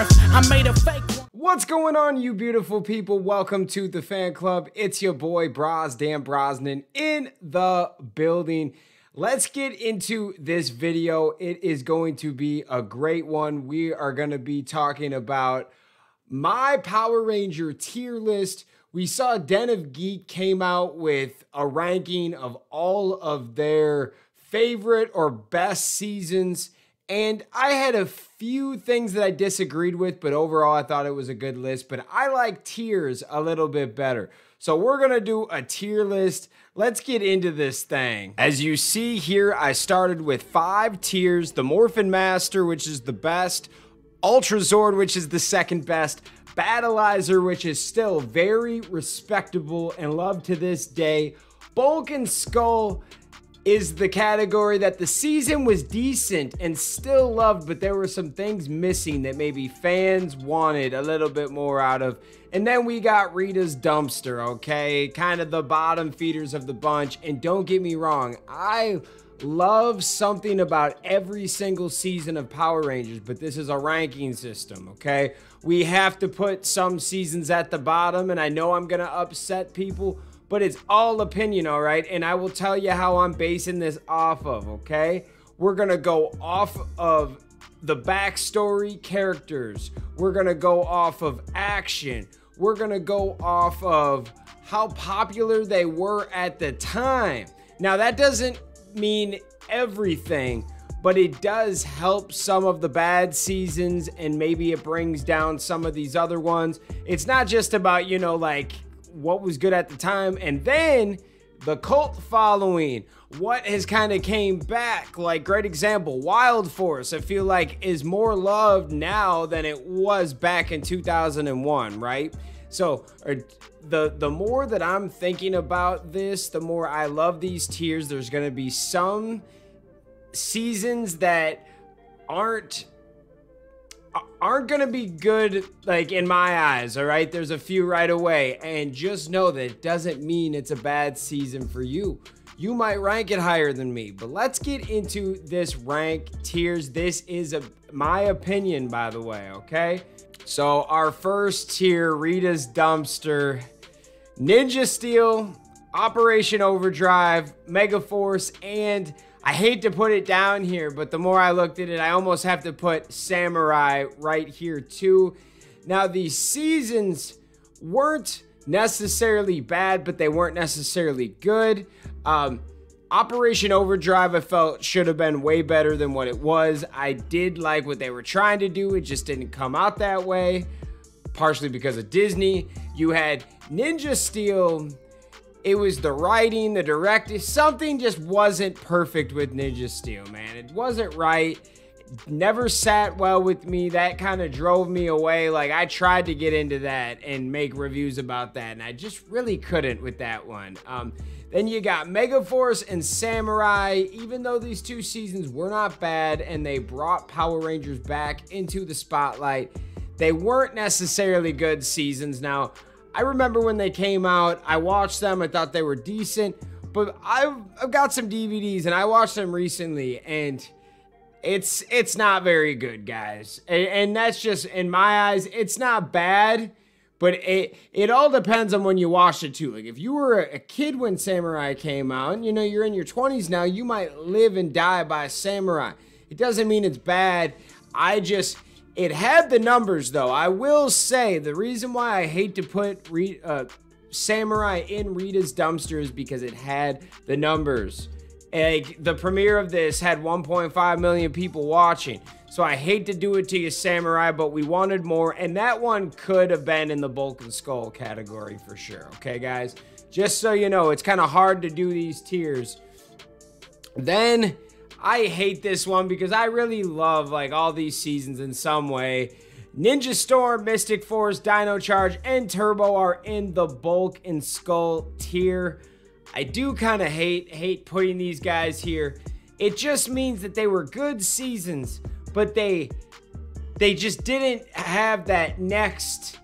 worth. I made a fake one. What's going on, you beautiful people? Welcome to the fan club. It's your boy Dan Brosnan in the building. Let's get into this video. It is going to be a great one. We are going to be talking about my Power Ranger tier list. We saw Den of Geek came out with a ranking of all of their favorite or best seasons, and I had a few things that I disagreed with, but overall I thought it was a good list. But I like tiers a little bit better, so we're gonna do a tier list. Let's get into this thing. As you see here, I started with 5 tiers: the Morphin Master, which is the best; Ultrazord, which is the second best; Battleizer, which is still very respectable and loved to this day; Bulk and Skull is the category that the season was decent and still loved, but there were some things missing that maybe fans wanted a little bit more out of. And then we got Ritas Dumpster, okay? Kind of the bottom feeders of the bunch. And don't get me wrong, I love something about every single season of Power Rangers, but this is a ranking system, okay? We have to put some seasons at the bottom, and I know I'm gonna upset people, but it's all opinion, all right? And I will tell you how I'm basing this off of, okay? We're gonna go off of the backstory characters. We're gonna go off of action. We're gonna go off of how popular they were at the time. Now, that doesn't mean everything, but it does help some of the bad seasons, and maybe it brings down some of these other ones. It's not just about, you know, like, what was good at the time. And then the cult following, what has kind of came back. Like, great example, Wild Force, I feel like is more loved now than it was back in 2001, right? So the more that I'm thinking about this, the more I love these tiers. There's going to be some seasons that aren't gonna be good, like, in my eyes, all right? There's a few right away, and just know that it doesn't mean it's a bad season for you. You might rank it higher than me, but let's get into this rank tiers. This is my opinion, by the way, okay? So our first tier, Ritas Dumpster, Ninja Steel, Operation Overdrive, Mega Force, and I hate to put it down here, but the more I looked at it, I almost have to put Samurai right here too. Now, these seasons weren't necessarily bad, but they weren't necessarily good. Operation Overdrive, I felt, should have been way better than what it was. I did like what they were trying to do. It just didn't come out that way, partially because of Disney. You had Ninja Steel. It was the writing, the directing, something just wasn't perfect with Ninja Steel, man. It wasn't right. It never sat well with me. That kind of drove me away. Like, I tried to get into that and make reviews about that, and I just really couldn't with that one. Then you got Mega Force and Samurai. Even though these two seasons were not bad and they brought Power Rangers back into the spotlight, they weren't necessarily good seasons. Now, I remember when they came out, I watched them, I thought they were decent, but I've got some DVDs and I watched them recently, and it's not very good, guys. And that's just, in my eyes, it's not bad, but it all depends on when you watched it too. Like, if you were a kid when Samurai came out, and you know, you're in your 20s now, you might live and die by Samurai. It doesn't mean it's bad. It had the numbers, though. I will say the reason why I hate to put Samurai in Ritas Dumpster is because it had the numbers. Like, the premiere of this had 1.5 million people watching. So I hate to do it to you, Samurai, but we wanted more. And that one could have been in the Bulk and Skull category for sure. Okay, guys? Just so you know, it's kind of hard to do these tiers. Then I hate this one because I really love, like, all these seasons in some way. Ninja Storm, Mystic Force, Dino Charge, and Turbo are in the Bulk and Skull tier. I do kind of hate putting these guys here. It just means that they were good seasons, but they just didn't have that next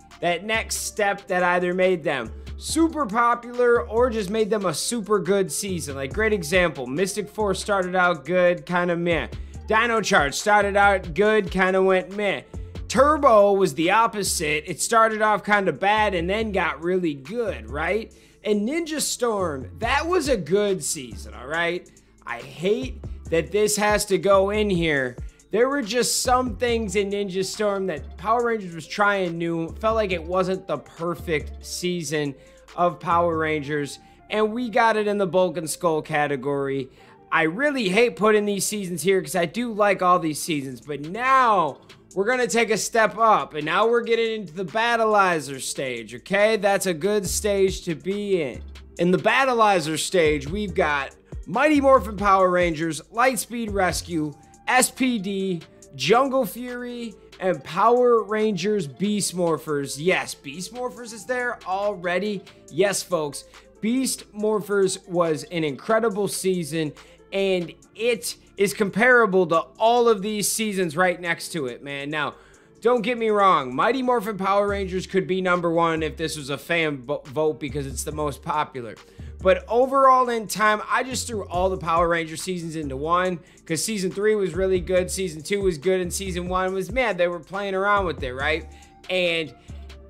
step that either made them super popular or just made them a super good season. Like, great example, Mystic Force started out good, kind of meh. Dino Charge started out good, kind of went meh. Turbo was the opposite. It started off kind of bad and then got really good, right? And Ninja Storm, that was a good season, all right? I hate that this has to go in here. There were just some things in Ninja Storm that Power Rangers was trying new. Felt like it wasn't the perfect season of Power Rangers, and we got it in the Bulk and Skull category. I really hate putting these seasons here because I do like all these seasons, but now we're going to take a step up, and now we're getting into the Battleizer stage, okay? That's a good stage to be in. In the Battleizer stage, we've got Mighty Morphin Power Rangers, Lightspeed Rescue, SPD, Jungle Fury, and Power Rangers Beast Morphers. Yes, Beast Morphers is there already. Yes, folks, Beast Morphers was an incredible season, and it is comparable to all of these seasons right next to it, man. Now, don't get me wrong, Mighty Morphin Power Rangers could be #1 if this was a fan vote because it's the most popular. But overall in time, I just threw all the Power Ranger seasons into one because season 3 was really good, season 2 was good, and season 1 was, man, they were playing around with it, right? And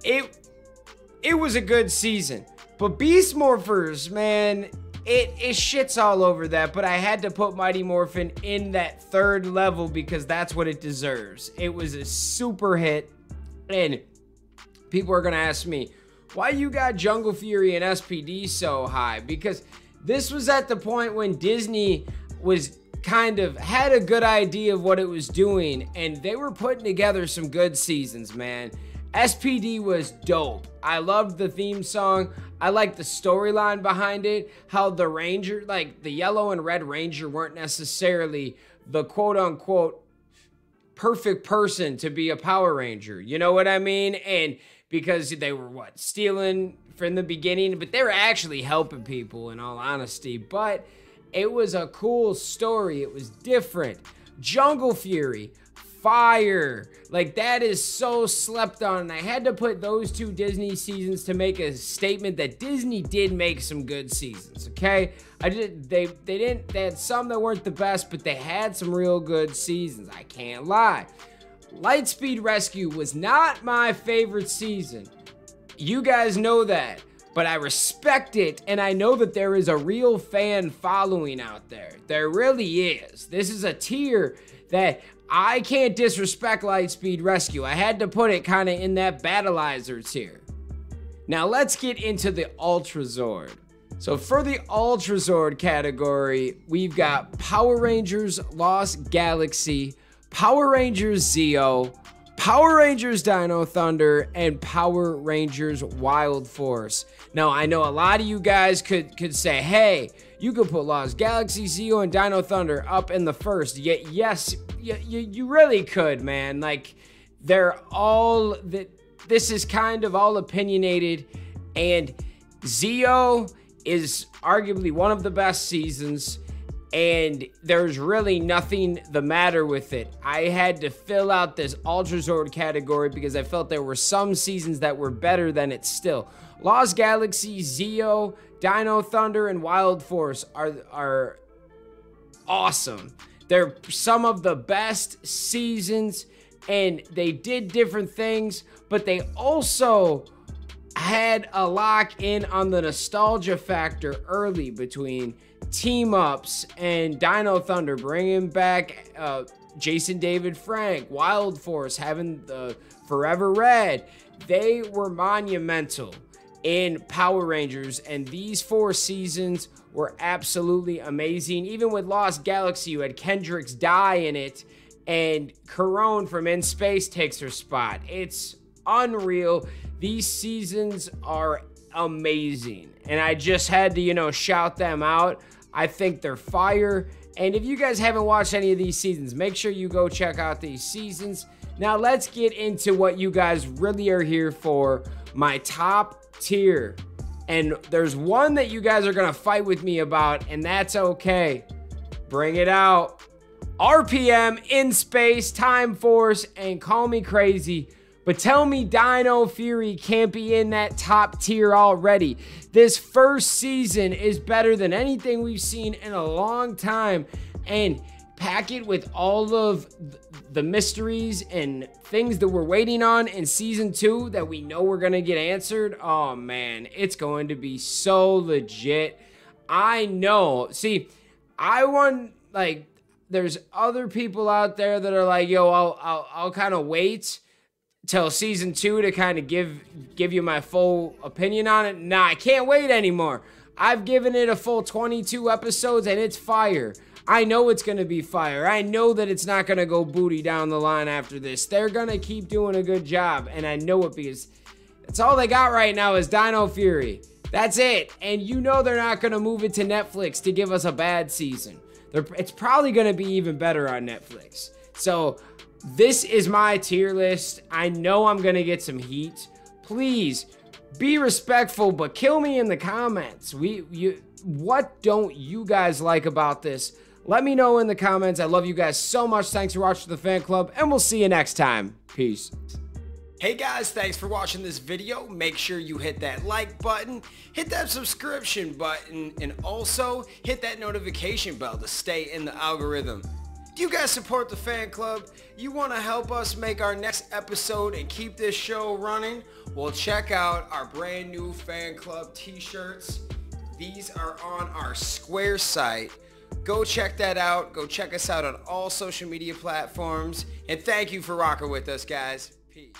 it was a good season. But Beast Morphers, man, it shits all over that, but I had to put Mighty Morphin in that 3rd level because that's what it deserves. It was a super hit, and people are going to ask me, why you got Jungle Fury and SPD so high? Because this was at the point when Disney was kind of had a good idea of what it was doing, and they were putting together some good seasons, man. SPD was dope. I loved the theme song. I liked the storyline behind it, how the Ranger, like the yellow and red Ranger, weren't necessarily the quote-unquote perfect person to be a Power Ranger. You know what I mean? And because they were, stealing from the beginning, but they were actually helping people, in all honesty. But it was a cool story. It was different. Jungle Fury, fire. Like, that is so slept on. And I had to put those 2 Disney seasons to make a statement that Disney did make some good seasons, okay? They had some that weren't the best, but they had some real good seasons. I can't lie. Lightspeed Rescue was not my favorite season. You guys know that, but I respect it, and I know that there is a real fan following out there. There really is. This is a tier that I can't disrespect. Lightspeed Rescue. I had to put it kind of in that Battleizer tier. Now let's get into the Ultrazord. So for the Ultrazord category, we've got Power Rangers Lost Galaxy, Power Rangers Zeo, Power Rangers Dino Thunder, and Power Rangers Wild Force. Now, I know a lot of you guys could say, hey, you could put Lost Galaxy, Zeo, and Dino Thunder up in the first. Yes, you really could, man. Like, they're all, this is kind of all opinionated, and Zeo is arguably one of the best seasons, and there's really nothing the matter with it. I had to fill out this Ultrazord category because I felt there were some seasons that were better than it still. Lost Galaxy, Zeo, Dino Thunder, and Wild Force are awesome. They're some of the best seasons, and they did different things, but they also had a lock in on the nostalgia factor early between team-ups and Dino Thunder, bringing back Jason David Frank, Wild Force, having the Forever Red. They were monumental in Power Rangers, and these 4 seasons were absolutely amazing. Even with Lost Galaxy, you had Kendrick's Die in it, and Corone from In Space takes her spot. It's unreal. These seasons are amazing, and I just had to, shout them out. I think they're fire, and if you guys haven't watched any of these seasons, make sure you go check out these seasons. Now let's get into what you guys really are here for, my top tier. And there's one that you guys are gonna fight with me about, and that's okay. Bring it out. RPM, In Space, Time Force, and call me crazy, but tell me Dino Fury can't be in that top tier already. This first season is better than anything we've seen in a long time, and pack it with all of the mysteries and things that we're waiting on in season 2 that we know we're gonna get answered, oh man, it's going to be so legit. I know. See, I want, like, there's other people out there that are like, yo, I'll kind of wait till season 2 to kind of give you my full opinion on it. Nah, I can't wait anymore. I've given it a full 22 episodes and it's fire. I know it's going to be fire. I know that it's not going to go booty down the line after this. They're going to keep doing a good job, and I know it because that's all they got right now is Dino Fury. That's it. And you know they're not going to move it to Netflix to give us a bad season. It's probably going to be even better on Netflix. So this is my tier list. I know I'm going to get some heat. Please be respectful, but kill me in the comments. What don't you guys like about this? Let me know in the comments. I love you guys so much. Thanks for watching the fan club, and we'll see you next time. Peace. Hey guys, thanks for watching this video. Make sure you hit that like button, hit that subscription button, and also hit that notification bell to stay in the algorithm. Do you guys support the fan club? You want to help us make our next episode and keep this show running? Well, check out our brand new fan club t-shirts. These are on our Square site. Go check that out. Go check us out on all social media platforms. And thank you for rocking with us, guys. Peace.